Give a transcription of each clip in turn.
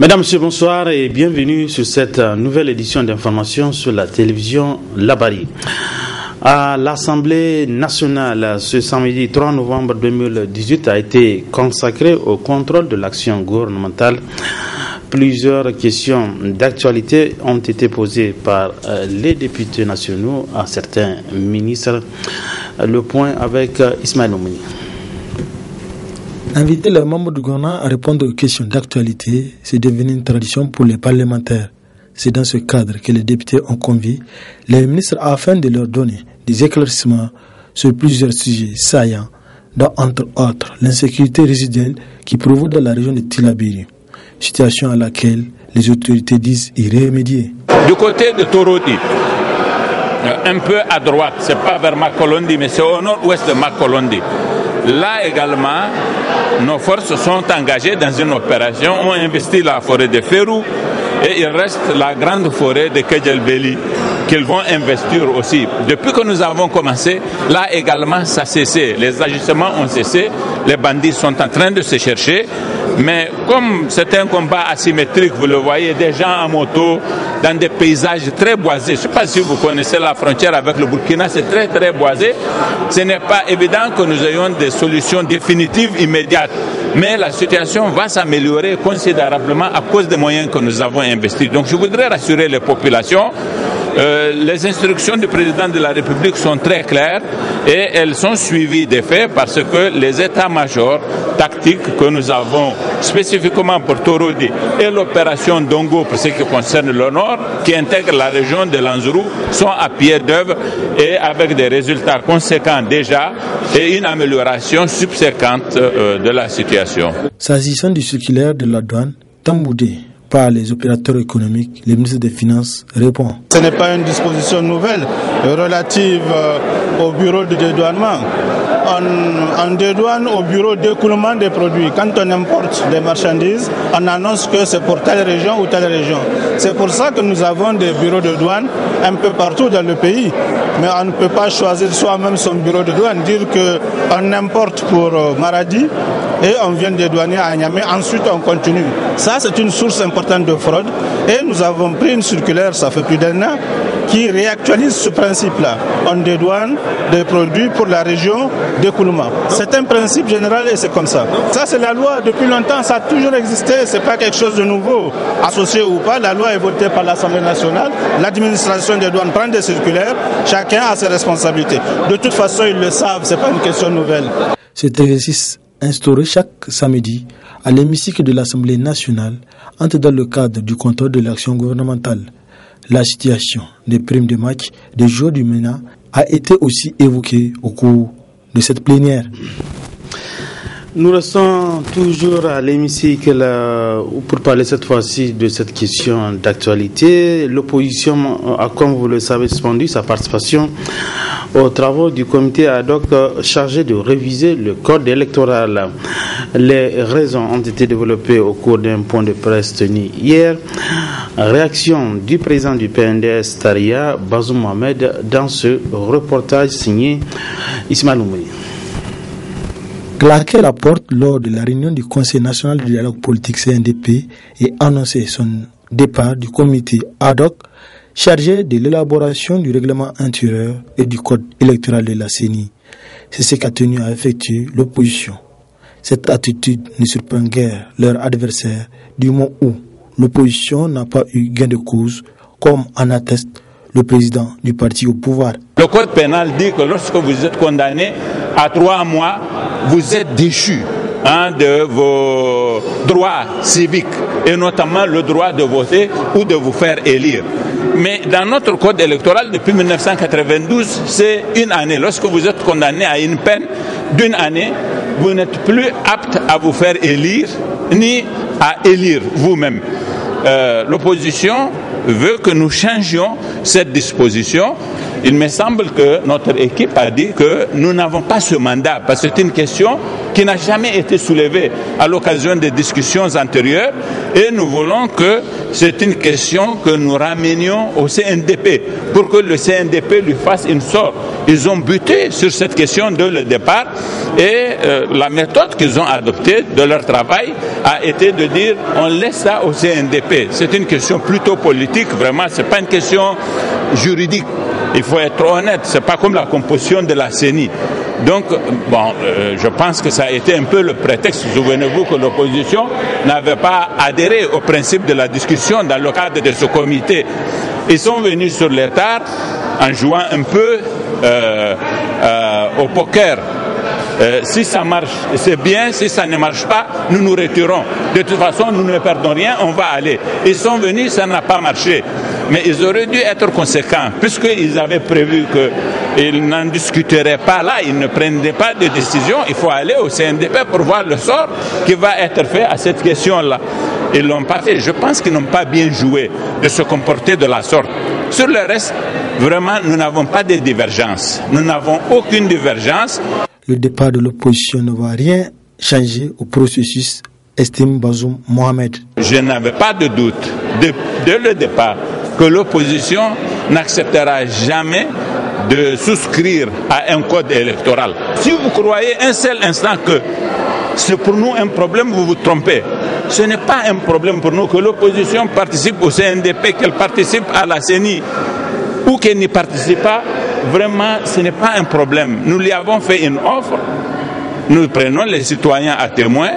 Mesdames, Messieurs, bonsoir et bienvenue sur cette nouvelle édition d'information sur la télévision Labari. À l'Assemblée nationale, ce samedi 3 novembre 2018 a été consacré au contrôle de l'action gouvernementale. Plusieurs questions d'actualité ont été posées par les députés nationaux à certains ministres. Le point avec Ismaël Oumouni. Inviter les membres du gouvernement à répondre aux questions d'actualité, c'est devenu une tradition pour les parlementaires. C'est dans ce cadre que les députés ont convié les ministres afin de leur donner des éclaircissements sur plusieurs sujets saillants, dont entre autres l'insécurité résiduelle qui provoque dans la région de Tillabéri, situation à laquelle les autorités disent y remédier. Du côté de Torodi, un peu à droite, c'est pas vers Makolondi, mais c'est au nord-ouest de Makolondi. Là également, nos forces sont engagées dans une opération, ont investi la forêt de Ferrou et il reste la grande forêt de Kedjelbeli qu'ils vont investir aussi. Depuis que nous avons commencé, là également ça a cessé, les agissements ont cessé, les bandits sont en train de se chercher, mais comme c'est un combat asymétrique, vous le voyez, des gens en moto, dans des paysages très boisés. Je ne sais pas si vous connaissez la frontière avec le Burkina, c'est très très boisé. Ce n'est pas évident que nous ayons des solutions définitives immédiates. Mais la situation va s'améliorer considérablement à cause des moyens que nous avons investis. Donc je voudrais rassurer les populations. Les instructions du président de la République sont très claires et elles sont suivies des faits parce que les états-majors tactiques que nous avons spécifiquement pour Torodi et l'opération Dongo pour ce qui concerne le nord, qui intègre la région de Lanzuru, sont à pied d'œuvre et avec des résultats conséquents déjà et une amélioration subséquente de la situation. S'agissant du circulaire de la douane, Tamboudé, par les opérateurs économiques, le ministre des Finances répond. Ce n'est pas une disposition nouvelle relative au bureau de dédouanement. On dédouane au bureau d'écoulement des produits. Quand on importe des marchandises, on annonce que c'est pour telle région ou telle région. C'est pour ça que nous avons des bureaux de douane un peu partout dans le pays. Mais on ne peut pas choisir soi-même son bureau de douane, dire qu'on importe pour Maradi et on vient dédouaner à Niamey, ensuite on continue. Ça, c'est une source importante de fraude et nous avons pris une circulaire, ça fait plus d'un an, qui réactualise ce principe-là. On dédouane des produits pour la région d'écoulement. C'est un principe général et c'est comme ça. Ça, c'est la loi depuis longtemps, ça a toujours existé, c'est pas quelque chose de nouveau. Associé ou pas, la loi est votée par l'Assemblée nationale, l'administration des douanes prend des circulaires, chacun a ses responsabilités. De toute façon, ils le savent, c'est pas une question nouvelle. Cet exercice instauré chaque samedi à l'hémicycle de l'Assemblée nationale entre dans le cadre du contrôle de l'action gouvernementale. La situation des primes de match des joueurs du MENA a été aussi évoquée au cours de cette plénière. Nous restons toujours à l'hémicycle pour parler cette fois-ci de cette question d'actualité. L'opposition a, comme vous le savez, suspendu sa participation aux travaux du comité ad hoc chargé de réviser le code électoral. Les raisons ont été développées au cours d'un point de presse tenu hier. Réaction du président du PNDS Taria, Bazoum Mohamed, dans ce reportage signé Ismaël Oumouni. Claqué la porte lors de la réunion du Conseil national du dialogue politique CNDP et annoncé son départ du comité ad hoc chargé de l'élaboration du règlement intérieur et du code électoral de la CENI. C'est ce qu'a tenu à effectuer l'opposition. Cette attitude ne surprend guère leur adversaire du moment où l'opposition n'a pas eu gain de cause, comme en atteste le président du parti au pouvoir. Le code pénal dit que lorsque vous êtes condamné à 3 mois, vous êtes déchu de vos droits civiques et notamment le droit de voter ou de vous faire élire. Mais dans notre code électoral, depuis 1992, c'est 1 année. Lorsque vous êtes condamné à une peine d'1 année, vous n'êtes plus apte à vous faire élire ni à élire vous-même. L'opposition veut que nous changions cette disposition Il me semble que notre équipe a dit que nous n'avons pas ce mandat, parce que c'est une question qui n'a jamais été soulevée à l'occasion des discussions antérieures, et nous voulons que c'est une question que nous ramenions au CNDP, pour que le CNDP lui fasse une sorte. Ils ont buté sur cette question dès le départ, et la méthode qu'ils ont adoptée de leur travail a été de dire on laisse ça au CNDP. C'est une question plutôt politique, vraiment, c'est pas une question juridique. Il faut être honnête, c'est pas comme la composition de la CENI. Donc, je pense que ça a été un peu le prétexte. Souvenez-vous que l'opposition n'avait pas adhéré au principe de la discussion dans le cadre de ce comité. Ils sont venus sur les tables en jouant un peu au poker. Si ça marche, c'est bien. Si ça ne marche pas, nous nous retirons. De toute façon, nous ne perdons rien, on va aller. Ils sont venus, ça n'a pas marché. Mais ils auraient dû être conséquents, puisqu'ils avaient prévu qu'ils n'en discuteraient pas là, ils ne prendraient pas de décision. Il faut aller au CNDP pour voir le sort qui va être fait à cette question-là. Ils ne l'ont pas fait. Je pense qu'ils n'ont pas bien joué de se comporter de la sorte. Sur le reste, vraiment, nous n'avons pas de divergence. Nous n'avons aucune divergence. Le départ de l'opposition ne va rien changer au processus, estime Bazoum Mohamed. Je n'avais pas de doute dès le départ que l'opposition n'acceptera jamais de souscrire à un code électoral. Si vous croyez un seul instant que c'est pour nous un problème, vous vous trompez. Ce n'est pas un problème pour nous que l'opposition participe au CNDP, qu'elle participe à la CENI ou qu'elle n'y participe pas. Vraiment, ce n'est pas un problème. Nous lui avons fait une offre. Nous prenons les citoyens à témoin.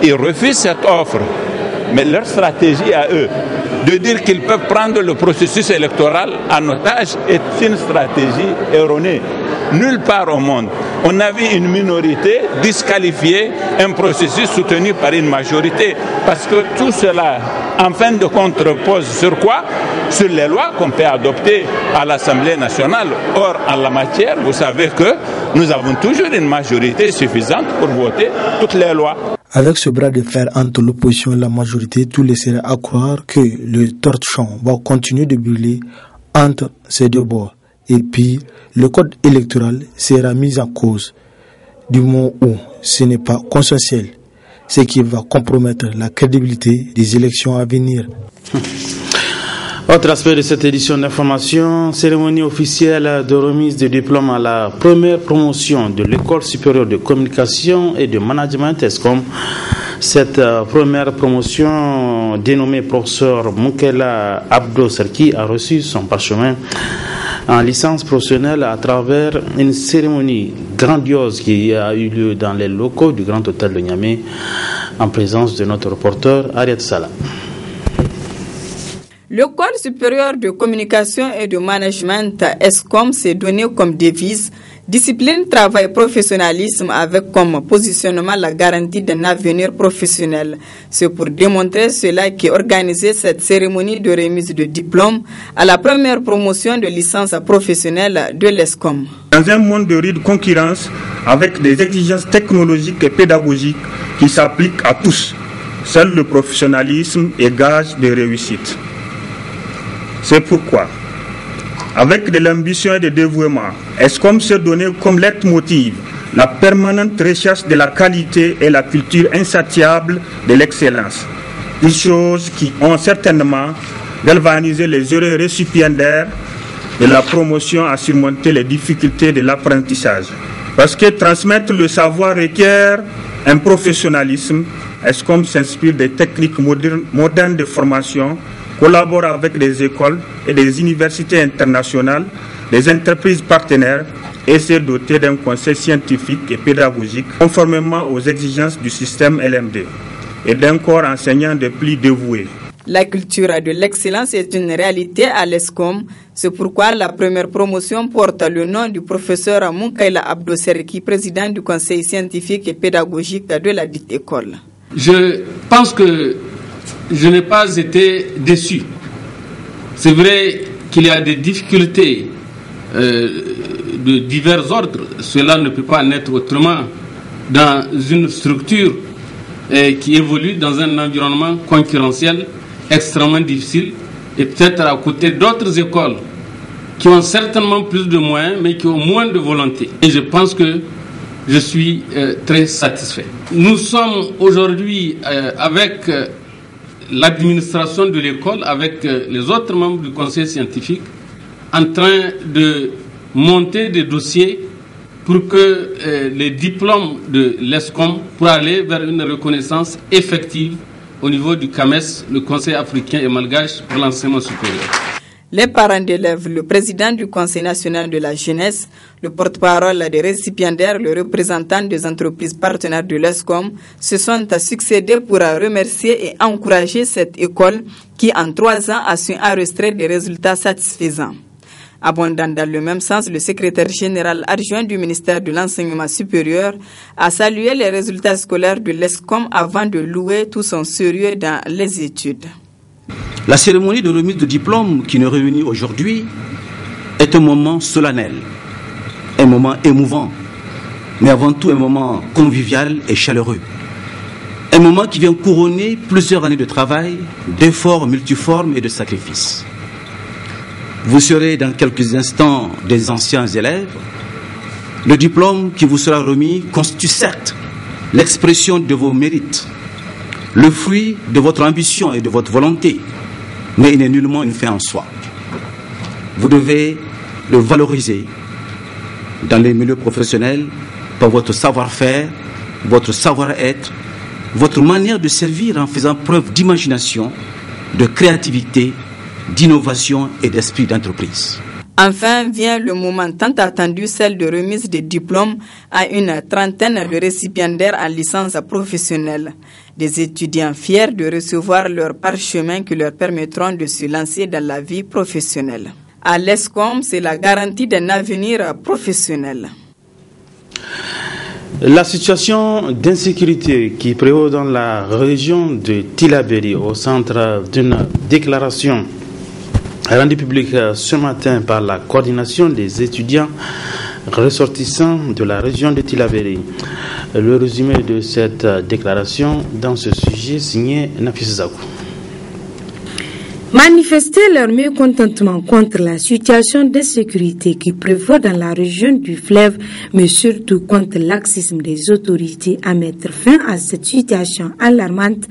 Ils refusent cette offre. Mais leur stratégie à eux, de dire qu'ils peuvent prendre le processus électoral en otage, est une stratégie erronée. Nulle part au monde, on a vu une minorité disqualifier un processus soutenu par une majorité. Parce que tout cela, en fin de compte, repose sur quoi? Sur les lois qu'on peut adopter à l'Assemblée nationale. Or, en la matière, vous savez que nous avons toujours une majorité suffisante pour voter toutes les lois. Avec ce bras de fer entre l'opposition et la majorité, tout laisserait à croire que le torchon va continuer de brûler entre ces deux bords. Et puis, le code électoral sera mis en cause du moment où ce n'est pas consensuel, ce qui va compromettre la crédibilité des élections à venir. Autre aspect de cette édition d'information, cérémonie officielle de remise de diplôme à la première promotion de l'École supérieure de communication et de management ESCOM. Cette première promotion, dénommée professeur Moukela Abdo Serki, a reçu son parchemin en licence professionnelle à travers une cérémonie grandiose qui a eu lieu dans les locaux du Grand Hôtel de Niamey en présence de notre reporter Ariat Salah. L'École supérieure de communication et de management ESCOM s'est donné comme devise discipline, travail, professionnalisme avec comme positionnement la garantie d'un avenir professionnel. C'est pour démontrer cela qu'est organisée cette cérémonie de remise de diplôme à la première promotion de licence professionnelle de l'ESCOM. Dans un monde de rude concurrence avec des exigences technologiques et pédagogiques qui s'appliquent à tous, seul le professionnalisme est gage de réussite. C'est pourquoi, avec de l'ambition et de dévouement, ESCOM se donnait comme leitmotiv la permanente recherche de la qualité et la culture insatiable de l'excellence. Des choses qui ont certainement galvanisé les heureux récipiendaires de la promotion à surmonter les difficultés de l'apprentissage. Parce que transmettre le savoir requiert un professionnalisme, ESCOM s'inspire des techniques modernes de formation, collabore avec des écoles et des universités internationales, des entreprises partenaires et s'est doté d'un conseil scientifique et pédagogique conformément aux exigences du système LMD et d'un corps enseignant de plus dévoué. La culture de l'excellence est une réalité à l'ESCOM. C'est pourquoi la première promotion porte le nom du professeur Moukela Abdo Serki, président du conseil scientifique et pédagogique de la dite école. Je pense que je n'ai pas été déçu. C'est vrai qu'il y a des difficultés de divers ordres. Cela ne peut pas naître autrement dans une structure qui évolue dans un environnement concurrentiel extrêmement difficile et peut-être à côté d'autres écoles qui ont certainement plus de moyens, mais qui ont moins de volonté. Et je pense que je suis très satisfait. Nous sommes aujourd'hui avec l'administration de l'école, avec les autres membres du conseil scientifique, en train de monter des dossiers pour que les diplômes de l'ESCOM pour aller vers une reconnaissance effective au niveau du CAMES, le Conseil africain et malgache pour l'enseignement supérieur. Les parents d'élèves, le président du Conseil national de la jeunesse, le porte-parole des récipiendaires, le représentant des entreprises partenaires de l'ESCOM se sont succédés pour remercier et encourager cette école qui, en 3 ans, a su enregistrer des résultats satisfaisants. Abondant dans le même sens, le secrétaire général adjoint du ministère de l'Enseignement supérieur a salué les résultats scolaires de l'ESCOM avant de louer tout son sérieux dans les études. La cérémonie de remise de diplôme qui nous réunit aujourd'hui est un moment solennel, un moment émouvant, mais avant tout un moment convivial et chaleureux. Un moment qui vient couronner plusieurs années de travail, d'efforts multiformes et de sacrifices. Vous serez dans quelques instants des anciens élèves. Le diplôme qui vous sera remis constitue certes l'expression de vos mérites, le fruit de votre ambition et de votre volonté, mais il n'est nullement une fin en soi. Vous devez le valoriser dans les milieux professionnels par votre savoir-faire, votre savoir-être, votre manière de servir en faisant preuve d'imagination, de créativité, d'innovation et d'esprit d'entreprise. Enfin vient le moment tant attendu, celle de remise des diplômes à une 30aine de récipiendaires en licence professionnelle. Des étudiants fiers de recevoir leurs parchemins qui leur permettront de se lancer dans la vie professionnelle. À l'ESCOM, c'est la garantie d'un avenir professionnel. La situation d'insécurité qui prévaut dans la région de Tillabéri au centre d'une déclaration rendue publique ce matin par la coordination des étudiants ressortissants de la région de Tillabéri. Le résumé de cette déclaration dans ce sujet signé Nafis Zakou. Manifester leur mécontentement contre la situation d'insécurité qui prévaut dans la région du fleuve, mais surtout contre laxisme des autorités à mettre fin à cette situation alarmante,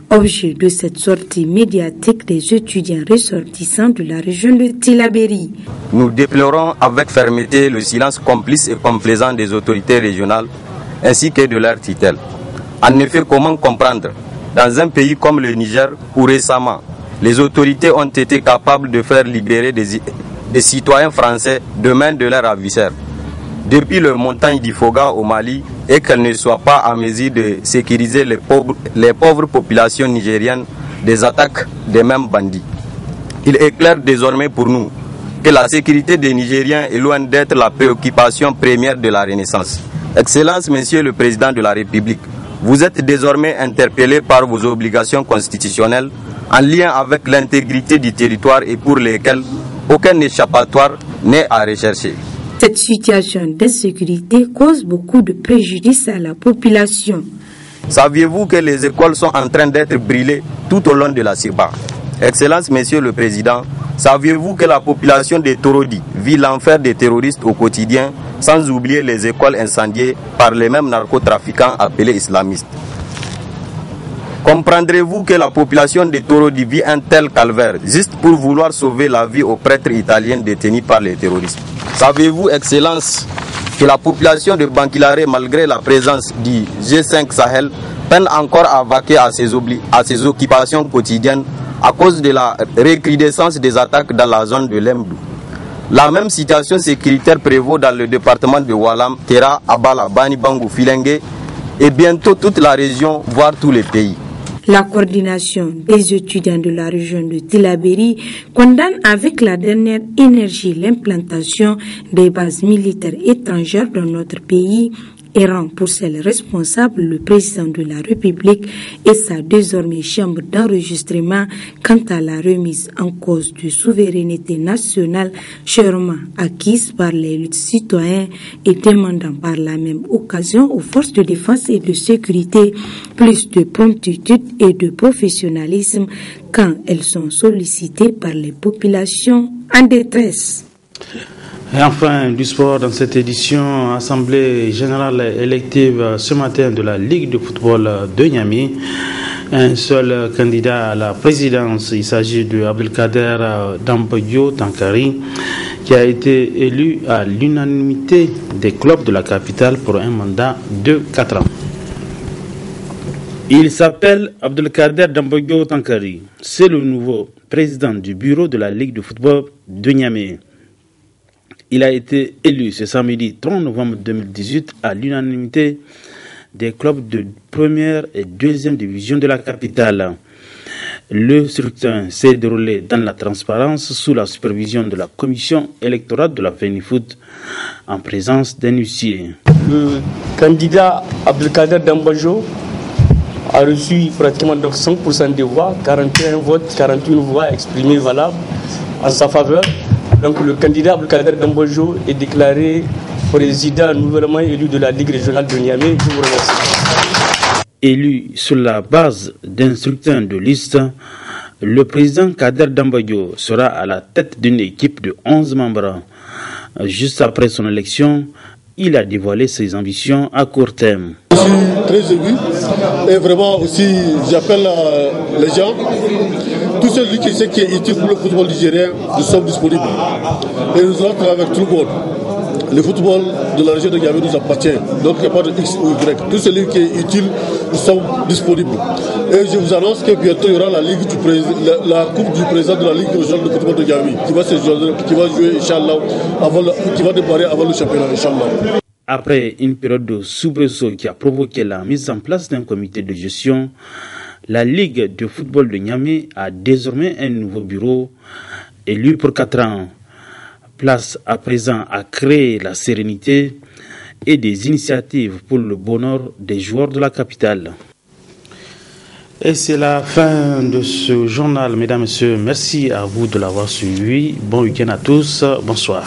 objet de cette sortie médiatique des étudiants ressortissants de la région de Tillabéri. Nous déplorons avec fermeté le silence complice et complaisant des autorités régionales ainsi que de leurs tutelles. En effet, comment comprendre, dans un pays comme le Niger, où récemment, les autorités ont été capables de faire libérer des citoyens français de main de leurs ravisseurs, depuis le montagne d'Ifoga au Mali, et qu'elles ne soient pas à mesure de sécuriser les pauvres populations nigériennes des attaques des mêmes bandits. Il est clair désormais pour nous que la sécurité des Nigériens est loin d'être la préoccupation première de la Renaissance. Excellence, Monsieur le Président de la République, vous êtes désormais interpellé par vos obligations constitutionnelles en lien avec l'intégrité du territoire et pour lesquelles aucun échappatoire n'est à rechercher. Cette situation d'insécurité cause beaucoup de préjudice à la population. Saviez-vous que les écoles sont en train d'être brûlées tout au long de la Sirba? Excellence, Monsieur le Président, saviez-vous que la population de Torodi vit l'enfer des terroristes au quotidien, sans oublier les écoles incendiées par les mêmes narcotrafiquants appelés islamistes? Comprendrez-vous que la population de Torodi vit un tel calvaire juste pour vouloir sauver la vie aux prêtres italiens détenus par les terroristes? Savez-vous, Excellence, que la population de Bankilare, malgré la présence du G5 Sahel, peine encore à vaquer à ses occupations quotidiennes à cause de la recrudescence des attaques dans la zone de Lemdou? La même situation sécuritaire prévaut dans le département de Walam, Tera, Abala, Bani Bangou, Filengue et bientôt toute la région, voire tous les pays. La coordination des étudiants de la région de Tillabéri condamne avec la dernière énergie l'implantation des bases militaires étrangères dans notre pays et rend pour celle responsable le président de la République et sa désormais chambre d'enregistrement quant à la remise en cause de souveraineté nationale chèrement acquise par les luttes citoyennes et demandant par la même occasion aux forces de défense et de sécurité plus de promptitude et de professionnalisme quand elles sont sollicitées par les populations en détresse. Et enfin, du sport dans cette édition, Assemblée générale élective ce matin de la Ligue de football de Niamey. Un seul candidat à la présidence, il s'agit de Abdelkader Damboyo Tankari, qui a été élu à l'unanimité des clubs de la capitale pour un mandat de 4 ans. Il s'appelle Abdelkader Damboyo Tankari. C'est le nouveau président du bureau de la Ligue de football de Niamey. Il a été élu ce samedi 30 novembre 2018 à l'unanimité des clubs de première et deuxième division de la capitale. Le scrutin s'est déroulé dans la transparence sous la supervision de la commission électorale de la FENIFOOT en présence d'un huissier. Le candidat Abdelkader Damboyo a reçu pratiquement 100% des voix, 41 votes, 41 voix exprimées valables en sa faveur. Donc le candidat Abdelkader Damboyo est déclaré président nouvellement élu de la Ligue régionale de Niamey. Je vous remercie. Élu sur la base d'un scrutin de liste, le président Kader Damboyo sera à la tête d'une équipe de 11 membres. Juste après son élection, il a dévoilé ses ambitions à court terme. Je suis très ému et vraiment aussi j'appelle les gens, tous ceux qui savent qui est utile pour le football nigérien, nous sommes disponibles. Et nous allons travailler avec tout le monde. Le football de la région de Niamey nous appartient, donc il n'y a pas de X ou Y. Tout celui qui est utile, nous sommes disponibles. Et je vous annonce que bientôt il y aura la coupe du président de la Ligue régionale de football de Niamey qui va jouer, Inch'Allah, qui va démarrer avant le championnat, Inch'Allah. Après une période de soubresaut qui a provoqué la mise en place d'un comité de gestion, la Ligue de football de Niamey a désormais un nouveau bureau élu pour 4 ans. Place à présent à créer la sérénité et des initiatives pour le bonheur des joueurs de la capitale. Et c'est la fin de ce journal, mesdames et messieurs. Merci à vous de l'avoir suivi. Bon week-end à tous. Bonsoir.